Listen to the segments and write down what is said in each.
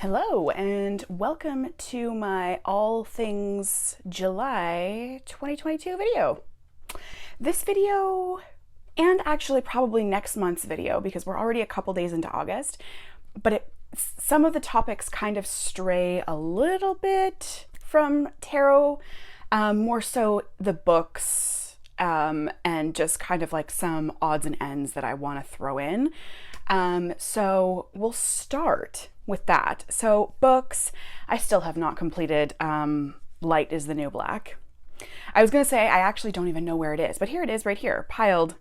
Hello and welcome to my all things July 2022 video. This video, and actually probably next month's video because we're already a couple days into August, but some of the topics kind of stray a little bit from tarot, more so the books, and just kind of like some odds and ends that I want to throw in. So we'll start with that. So books, I still have not completed Light is the New Black. I was going to say I actually don't even know where it is, but here it is right here, piled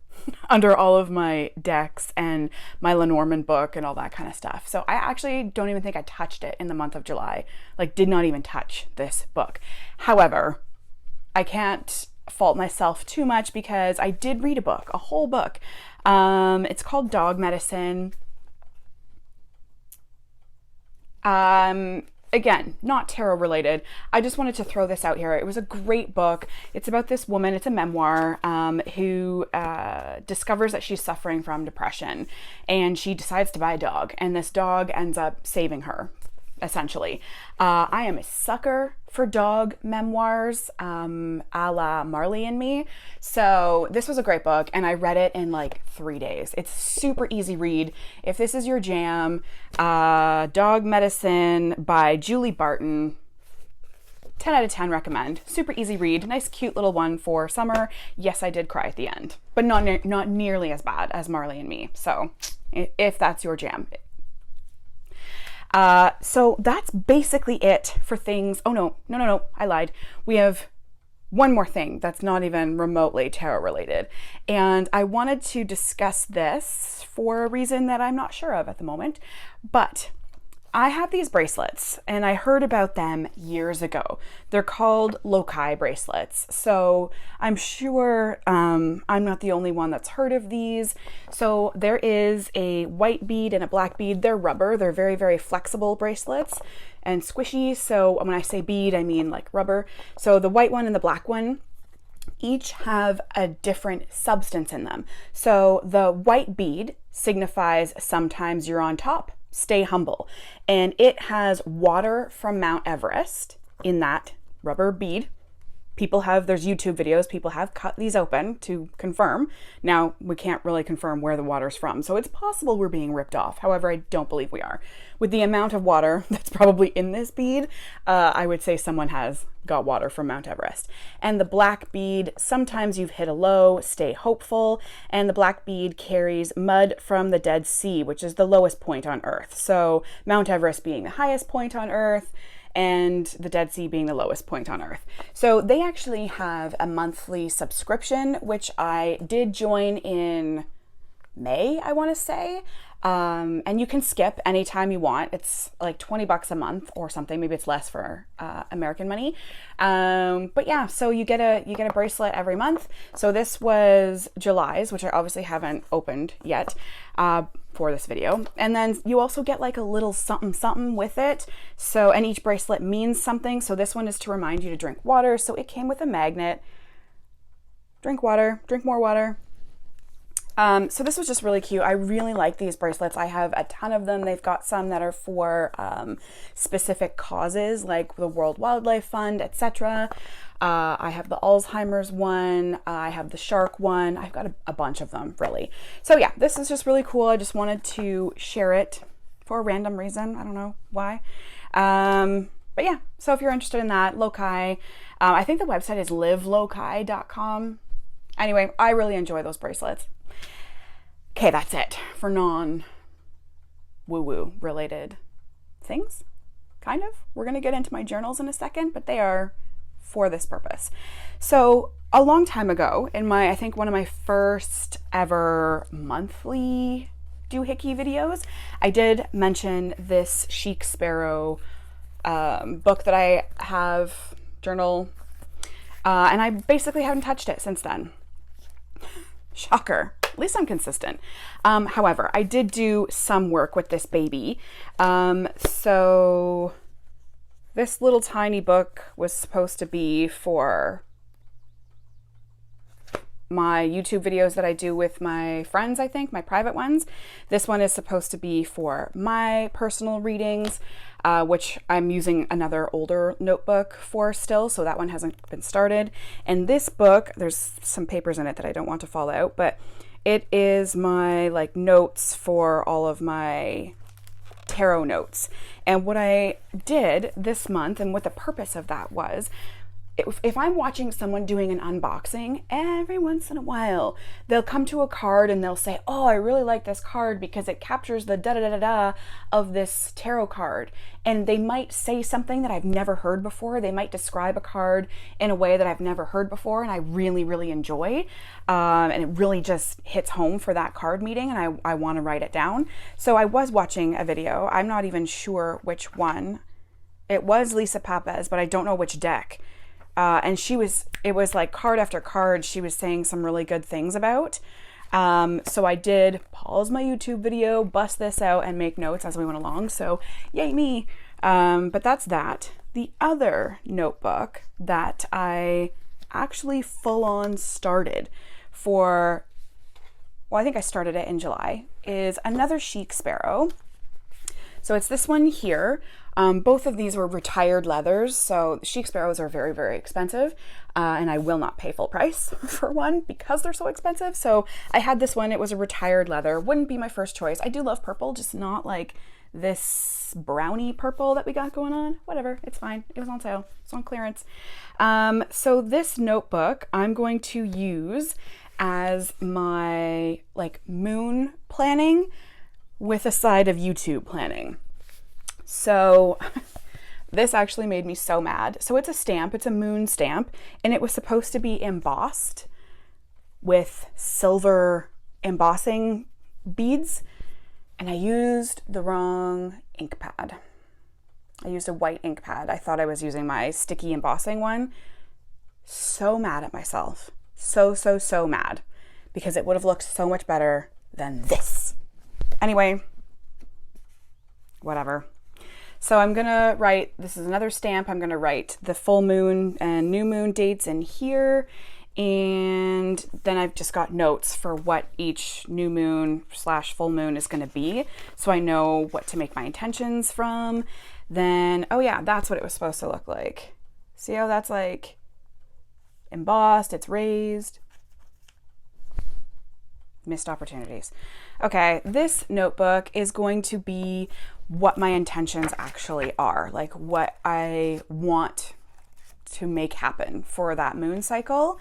under all of my decks and my Lenormand book and all that kind of stuff. So I actually don't even think I touched it in the month of July, like did not even touch this book. However, I can't fault myself too much because I did read a book, a whole book. It's called Dog Medicine. Again, not tarot related. I just wanted to throw this out here. It was a great book. It's about this woman, it's a memoir, who discovers that she's suffering from depression, and she decides to buy a dog, and this dog ends up saving her, essentially. I am a sucker for dog memoirs, a la Marley and Me. So this was a great book, and I read it in like 3 days. It's a super easy read. If this is your jam, Dog Medicine by Julie Barton. 10 out of 10 recommend. Super easy read. Nice cute little one for summer. Yes, I did cry at the end, but not nearly as bad as Marley and Me. So if that's your jam. So that's basically it for things. Oh no, I lied. We have one more thing that's not even remotely tarot related. And I wanted to discuss this for a reason that I'm not sure of at the moment, but I have these bracelets and I heard about them years ago. They're called loci bracelets. So I'm sure I'm not the only one that's heard of these. So there is a white bead and a black bead. They're rubber. They're very, very flexible bracelets and squishy. So when I say bead, I mean like rubber. So the white one and the black one each have a different substance in them. So the white bead signifies sometimes you're on top. Stay humble. And it has water from Mount Everest in that rubber bead. There's YouTube videos, people have cut these open to confirm. Now, we can't really confirm where the water's from, so it's possible we're being ripped off. However, I don't believe we are. With the amount of water that's probably in this bead, I would say someone has got water from Mount Everest. And the black bead, sometimes you've hit a low, stay hopeful. And the black bead carries mud from the Dead Sea, which is the lowest point on Earth. So Mount Everest being the highest point on Earth, and the Dead Sea being the lowest point on Earth. So they actually have a monthly subscription, which I did join in May, I want to say. And you can skip anytime you want. It's like $20 a month or something. Maybe it's less for American money. But yeah, so you get a bracelet every month. So this was July's, which I obviously haven't opened yet for this video. And then you also get like a little something with it. So, and each bracelet means something. So this one is to remind you to drink water. So it came with a magnet. Drink water, drink more water. So this was just really cute. I really like these bracelets. I have a ton of them. They've got some that are for specific causes like the World Wildlife Fund, etc. I have the Alzheimer's one. I have the shark one. I've got a bunch of them, really. So yeah, this is just really cool. I just wanted to share it for a random reason. I don't know why. But yeah, so if you're interested in that, loci, I think the website is liveloci.com. Anyway, I really enjoy those bracelets. Okay, that's it for non-woo-woo related things, kind of. We're going to get into my journals in a second, but they are for this purpose. So a long time ago, in I think one of my first ever monthly doohickey videos, I did mention this Chic Sparrow book that I have, journal, and I basically haven't touched it since then. Shocker. At least I'm consistent. However, I did do some work with this baby. So this little tiny book was supposed to be for my YouTube videos that I do with my friends, I think, my private ones. This one is supposed to be for my personal readings, which I'm using another older notebook for still, so that one hasn't been started. And this book, there's some papers in it that I don't want to fall out, but it is my like notes for all of my tarot notes. And what I did this month, and what the purpose of that was, if I'm watching someone doing an unboxing, every once in a while, they'll come to a card and they'll say, oh, I really like this card because it captures the da-da-da-da-da of this tarot card. And they might say something that I've never heard before. They might describe a card in a way that I've never heard before, and I really, really enjoy. And it really just hits home for that card meeting, and I want to write it down. So I was watching a video. I'm not even sure which one. It was Lisa Papez, but I don't know which deck. And it was like card after card she was saying some really good things about. So I did pause my YouTube video, bust this out, and make notes as we went along. So yay me. But that's that. The other notebook that I actually full on started for, well, I think I started it in July, is another Chic Sparrow. So it's this one here. Both of these were retired leathers, so Chic Sparrows are very, very expensive, and I will not pay full price for one because they're so expensive. So I had this one. It was a retired leather. Wouldn't be my first choice. I do love purple, just not like this brownie purple that we got going on. Whatever, it's fine. It was on sale. It's on clearance. So this notebook I'm going to use as my like moon planning with a side of YouTube planning. So this actually made me so mad. So it's a stamp, it's a moon stamp, and it was supposed to be embossed with silver embossing beads, and I used the wrong ink pad. I used a white ink pad. I thought I was using my sticky embossing one. So mad at myself. So mad, because it would have looked so much better than this. Anyway, whatever. So I'm gonna write, this is another stamp, I'm gonna write the full moon and new moon dates in here, and then I've just got notes for what each new moon / full moon is gonna be, so I know what to make my intentions from. Then, oh yeah, that's what it was supposed to look like. See how that's like embossed, it's raised. Missed opportunities. Okay, this notebook is going to be what my intentions actually are, like what I want to make happen for that moon cycle.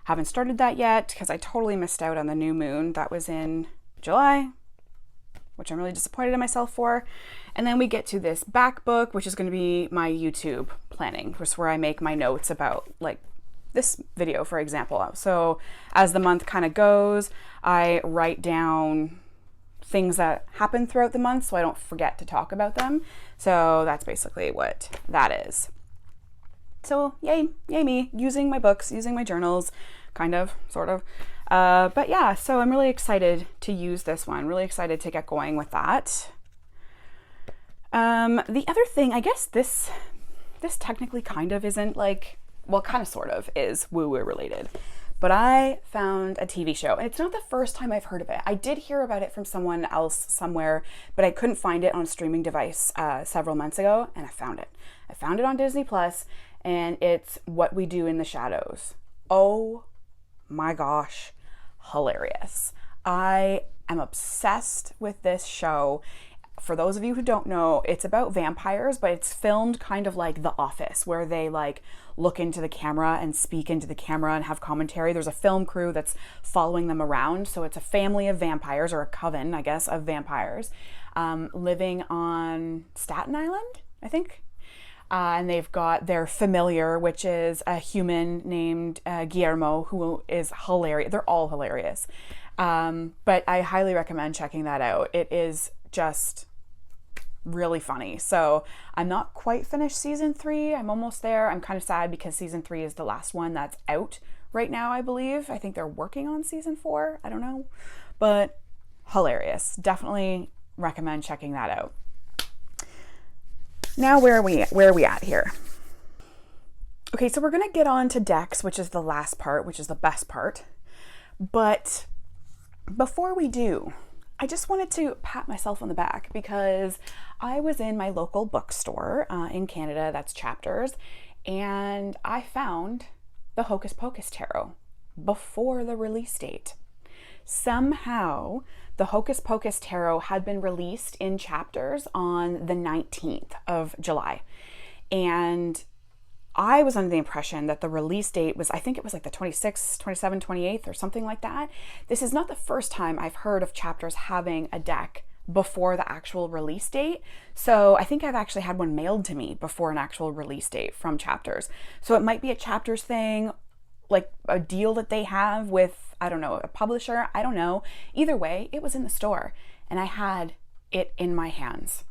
Haven't started that yet because I totally missed out on the new moon. That was in July, which I'm really disappointed in myself for. And then we get to this back book, which is going to be my YouTube planning, which is where I make my notes about like this video, for example. So as the month kind of goes, I write down things that happen throughout the month so I don't forget to talk about them. So that's basically what that is. So yay me, using my books, using my journals, kind of, sort of. But yeah, so I'm really excited to use this one, really excited to get going with that. The other thing, I guess this technically kind of isn't like, well, kind of sort of is woo-woo related. But I found a TV show, and it's not the first time I've heard of it. I did hear about it from someone else somewhere, but I couldn't find it on a streaming device several months ago, and I found it. I found it on Disney Plus, and it's What We Do in the Shadows. Oh my gosh, hilarious. I am obsessed with this show. For those of you who don't know, it's about vampires, but it's filmed kind of like The Office, where they like look into the camera and speak into the camera and have commentary. There's a film crew that's following them around. So it's a family of vampires, or a coven, I guess, of vampires, living on Staten Island, I think. And they've got their familiar, which is a human named Guillermo, who is hilarious. They're all hilarious. But I highly recommend checking that out. It is just really funny. So I'm not quite finished season 3. I'm almost there. I'm kind of sad because season 3 is the last one that's out right now, I believe. I think they're working on season 4. I don't know. But hilarious. Definitely recommend checking that out. Now, where are we at here? Okay, so we're going to get on to decks, which is the last part, which is the best part. But before we do, I just wanted to pat myself on the back because I was in my local bookstore in Canada, that's Chapters, and I found the Hocus Pocus Tarot before the release date. Somehow, the Hocus Pocus Tarot had been released in Chapters on the 19th of July. And I was under the impression that the release date was, I think it was like the 26th, 27th, 28th or something like that. This is not the first time I've heard of Chapters having a deck before the actual release date. So I think I've actually had one mailed to me before an actual release date from Chapters. So it might be a Chapters thing, like a deal that they have with, I don't know, a publisher. I don't know. Either way, it was in the store and I had it in my hands.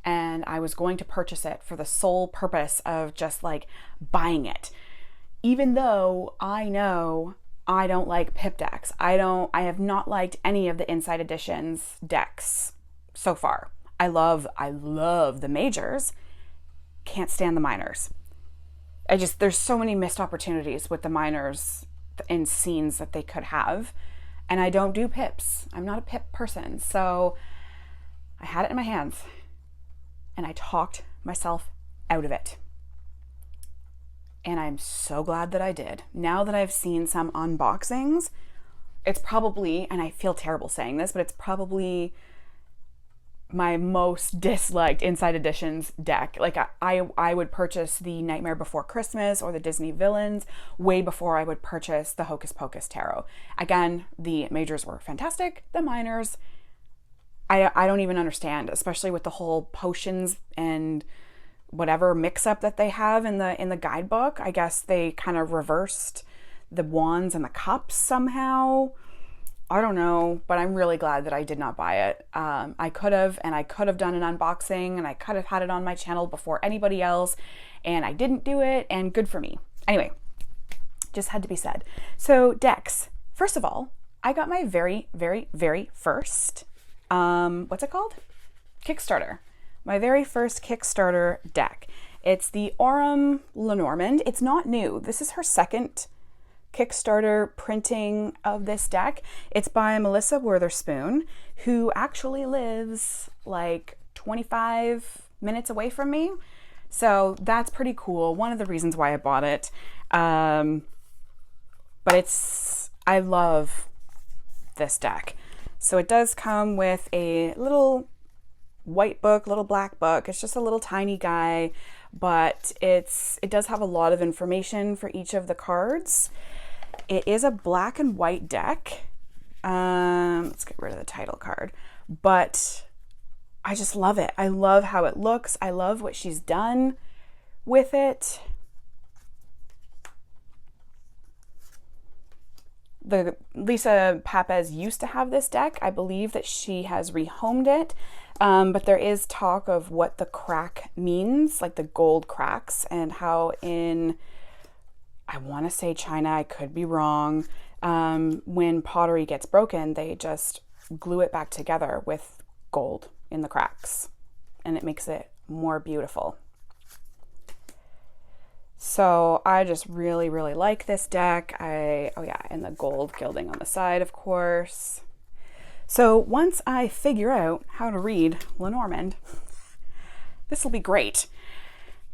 And I was going to purchase it for the sole purpose of just like buying it. Even though I know I don't like pip decks. I have not liked any of the Inside Editions decks so far. I love the majors. Can't stand the minors. There's so many missed opportunities with the minors in scenes that they could have. And I don't do pips. I'm not a pip person. So I had it in my hands. And I talked myself out of it. And I'm so glad that I did. Now that I've seen some unboxings, it's probably, and I feel terrible saying this, but it's probably my most disliked Inside Editions deck. Like I would purchase the Nightmare Before Christmas or the Disney Villains way before I would purchase the Hocus Pocus Tarot. Again, the majors were fantastic. The minors, I don't even understand, especially with the whole potions and whatever mix-up that they have in the guidebook. I guess they kind of reversed the wands and the cups somehow. I don't know, but I'm really glad that I did not buy it. I could have done an unboxing, and I could have had it on my channel before anybody else, and I didn't do it, and good for me. Anyway, just had to be said. So decks. First of all, I got my very, very, very first what's it called? Kickstarter. My very first Kickstarter deck. It's the Aurum Lenormand. It's not new. This is her second Kickstarter printing of this deck. It's by Melissa Witherspoon, who actually lives like 25 minutes away from me. So that's pretty cool. One of the reasons why I bought it. But I love this deck. So it does come with a little white book, little black book. It's just a little tiny guy, but it does have a lot of information for each of the cards. It is a black and white deck. Let's get rid of the title card. But I just love it. I love how it looks. I love what she's done with it. Lisa Papez used to have this deck. I believe that she has rehomed it, but there is talk of what the crack means, like the gold cracks, and how in, I want to say China, I could be wrong, when pottery gets broken, they just glue it back together with gold in the cracks, and it makes it more beautiful. So I just really, really like this deck. And the gold gilding on the side, of course. So once I figure out how to read Lenormand, this will be great.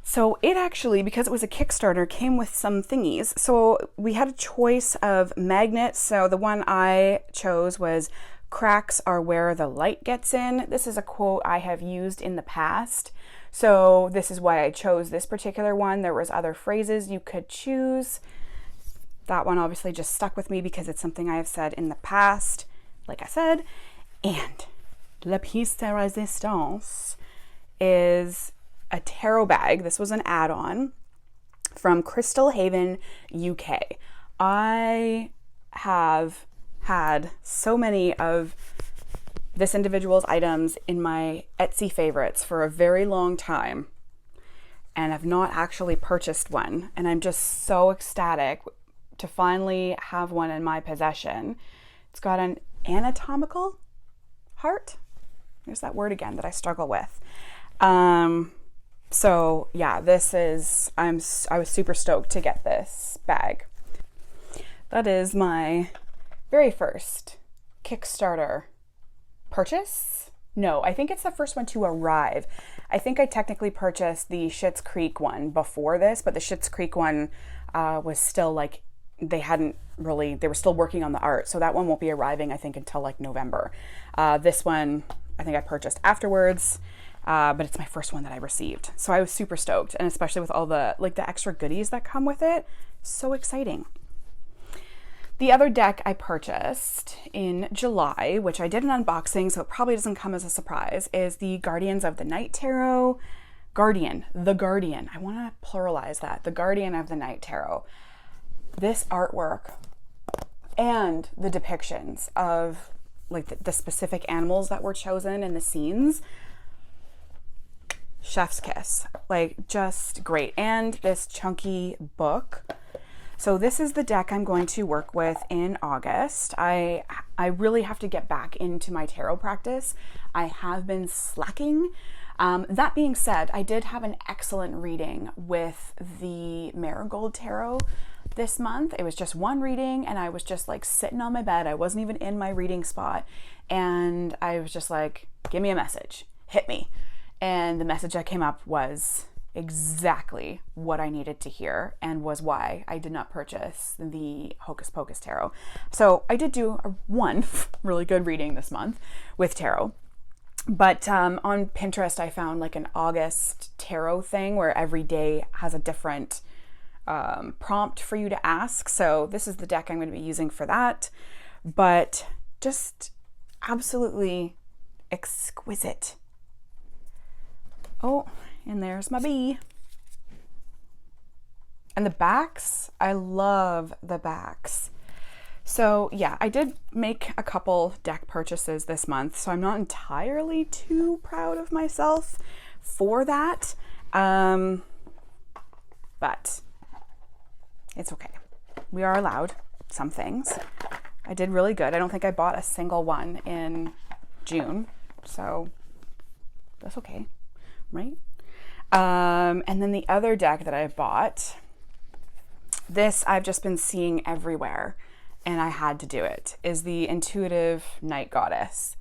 So it actually, because it was a Kickstarter, came with some thingies. So we had a choice of magnets. So the one I chose was "Cracks are where the light gets in." This is a quote I have used in the past. So this is why I chose this particular one. There was other phrases you could choose. That one obviously just stuck with me because it's something I have said in the past, like I said. And la pièce de résistance is a tarot bag. This was an add-on from Crystal Haven, UK. I have had so many of this individual's items in my Etsy favorites for a very long time, and I've not actually purchased one, and I'm just so ecstatic to finally have one in my possession. It's got an anatomical heart. There's that word again that I struggle with. So yeah, I was super stoked to get this bag. That is my very first Kickstarter purchase. No, I think it's the first one to arrive. I think I technically purchased the Schitt's Creek one before this, but the Schitt's Creek one was still like, they were still working on the art. So that one won't be arriving, I think, until like November. This one, I think I purchased afterwards, but it's my first one that I received. So I was super stoked, and especially with all the extra goodies that come with it. So exciting. The other deck I purchased in July, which I did an unboxing, so it probably doesn't come as a surprise, is the Guardians of the Night Tarot. The Guardian. I want to pluralize that. The Guardian of the Night Tarot. This artwork and the depictions of like the specific animals that were chosen in the scenes, chef's kiss. Like, just great. And this chunky book. So this is the deck I'm going to work with in August. I really have to get back into my tarot practice. I have been slacking. That being said, I did have an excellent reading with the Marigold Tarot this month. It was just one reading, and I was just like sitting on my bed. I wasn't even in my reading spot. And I was just like, give me a message, hit me. And the message that came up was exactly what I needed to hear, and was why I did not purchase the Hocus Pocus Tarot. So I did do one really good reading this month with tarot. But on Pinterest, I found like an August tarot thing where every day has a different prompt for you to ask. So this is the deck I'm going to be using for that. But just absolutely exquisite. Oh, and there's my bee. And the backs, I love the backs. So yeah, I did make a couple deck purchases this month, so I'm not entirely too proud of myself for that. But it's okay. We are allowed some things. I did really good. I don't think I bought a single one in June, so that's okay, right? And then the other deck that I bought, this I've just been seeing everywhere, and I had to do it, is the Intuitive Night Goddess.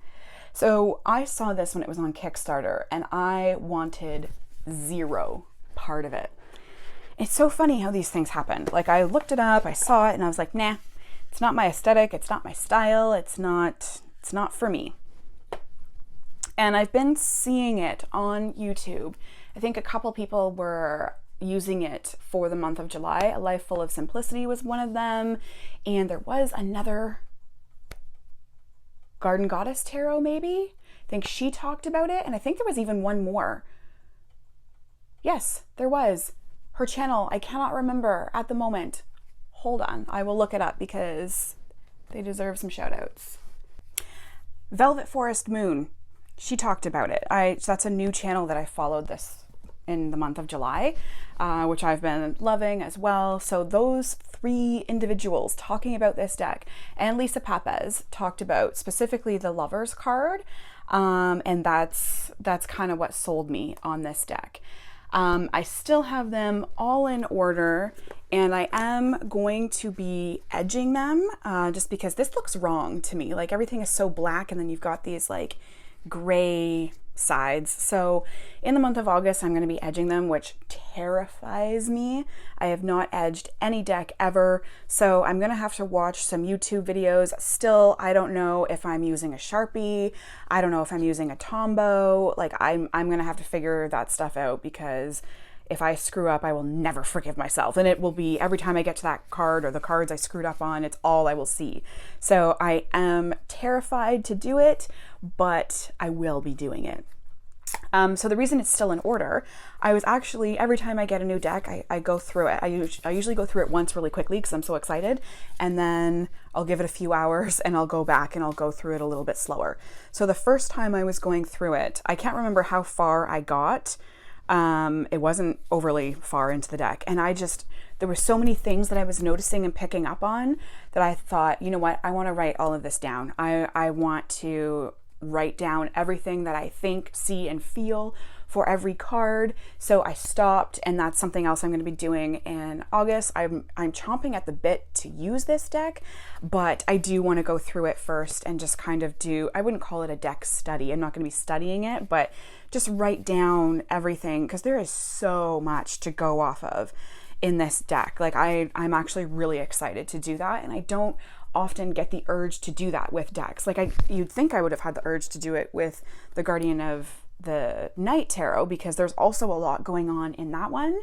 So I saw this when it was on Kickstarter, and I wanted zero part of it. It's so funny how these things happen. Like, I looked it up, I saw it, and I was like, nah, it's not my aesthetic, it's not my style, it's not for me. And I've been seeing it on YouTube. I think a couple people were using it for the month of July. A Life Full of Simplicity was one of them. And there was another Garden Goddess Tarot, maybe? I think she talked about it. And I think there was even one more. Yes, there was. Her channel, I cannot remember at the moment. Hold on, I will look it up because they deserve some shout outs. Velvet Forest Moon. She talked about it. That's a new channel that I followed this in the month of July, which I've been loving as well. So those three individuals talking about this deck, and Lisa Papez talked about specifically the Lovers card, and that's kind of what sold me on this deck. I still have them all in order, and I am going to be edging them just because this looks wrong to me. Like, everything is so black, and then you've got these like gray sides. So in the month of August, I'm going to be edging them, which terrifies me. I have not edged any deck ever, so I'm going to have to watch some YouTube videos. Still, I don't know if I'm using a Sharpie. I don't know if I'm using a Tombow. Like, I'm going to have to figure that stuff out, because if I screw up, I will never forgive myself. And it will be every time I get to that card or the cards I screwed up on, it's all I will see. So I am terrified to do it, but I will be doing it. So the reason it's still in order, I was actually, every time I get a new deck, I go through it. I usually go through it once really quickly because I'm so excited. And then I'll give it a few hours and I'll go back and I'll go through it a little bit slower. So the first time I was going through it, I can't remember how far I got. It wasn't overly far into the deck. And there were so many things that I was noticing and picking up on that I thought, you know what, I want to write all of this down. I want to write down everything that I think, see, and feel for every card. So I stopped, and that's something else I'm going to be doing in August. I'm chomping at the bit to use this deck, but I do want to go through it first and just kind of do, I wouldn't call it a deck study. I'm not going to be studying it, but just write down everything, because there is so much to go off of in this deck. Like I'm actually really excited to do that, and I don't often get the urge to do that with decks. Like you'd think I would have had the urge to do it with the Guardian of the Night Tarot, because there's also a lot going on in that one.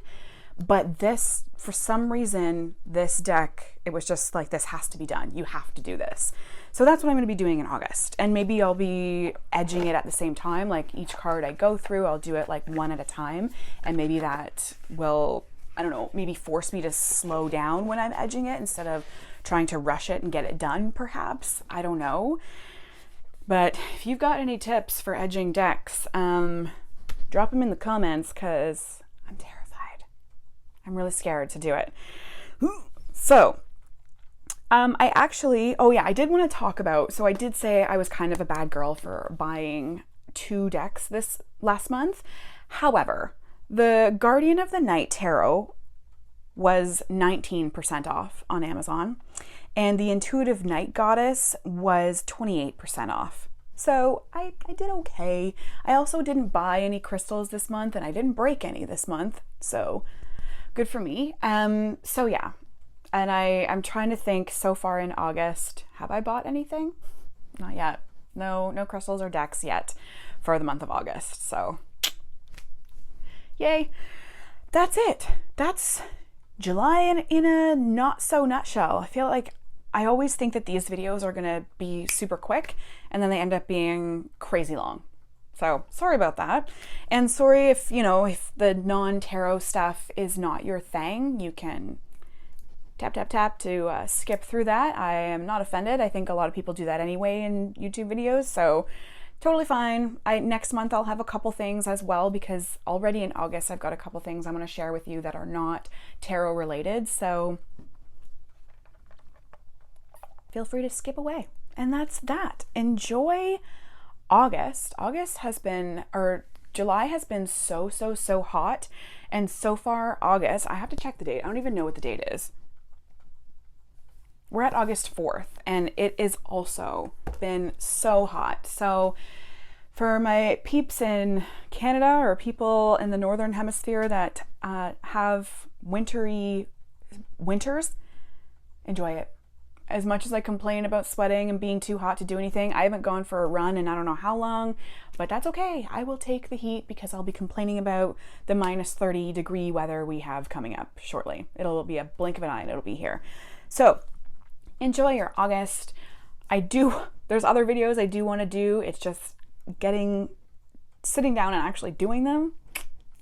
But this, for some reason, this deck, it was just like, this has to be done. You have to do this. So that's what I'm going to be doing in August. And maybe I'll be edging it at the same time. Like each card I go through, I'll do it like one at a time. And maybe that will, I don't know, maybe force me to slow down when I'm edging it instead of trying to rush it and get it done, perhaps. I don't know. But if you've got any tips for edging decks, drop them in the comments, because I'm terrified. I'm really scared to do it. So, I actually, oh yeah, I did want to talk about, so I did say I was kind of a bad girl for buying 2 decks this last month. However, the Guardian of the Night Tarot was 19% off on Amazon, and the Intuitive Night Goddess was 28% off. So I did okay. I also didn't buy any crystals this month, and I didn't break any this month, so good for me. So yeah, and I'm trying to think, so far in August, have I bought anything? Not yet. No crystals or decks yet for the month of August, so yay. That's it. That's July in a not so nutshell. I feel like I always think that these videos are gonna be super quick, and then they end up being crazy long. So sorry about that. And sorry if, if the non-tarot stuff is not your thing. You can tap to skip through that. I am not offended. I think a lot of people do that anyway in YouTube videos, so totally fine. Next month I'll have a couple things as well, because already in August I've got a couple things I'm going to share with you that are not tarot related, so feel free to skip away. And that's that. Enjoy August. July has been so hot, and so far August, I have to check the date. I don't even know what the date is. We're at August 4th, and it is also been so hot. So for my peeps in Canada, or people in the Northern Hemisphere that have winters, enjoy it. As much as I complain about sweating and being too hot to do anything, I haven't gone for a run in I don't know how long, but that's okay. I will take the heat, because I'll be complaining about the -30-degree weather we have coming up shortly. It'll be a blink of an eye and it'll be here. So enjoy your August. There's other videos I do want to do. It's just sitting down and actually doing them,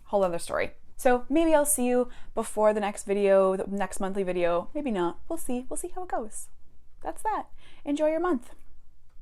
whole other story. So maybe I'll see you before the next video, the next monthly video. Maybe not. We'll see. We'll see how it goes. That's that. Enjoy your month.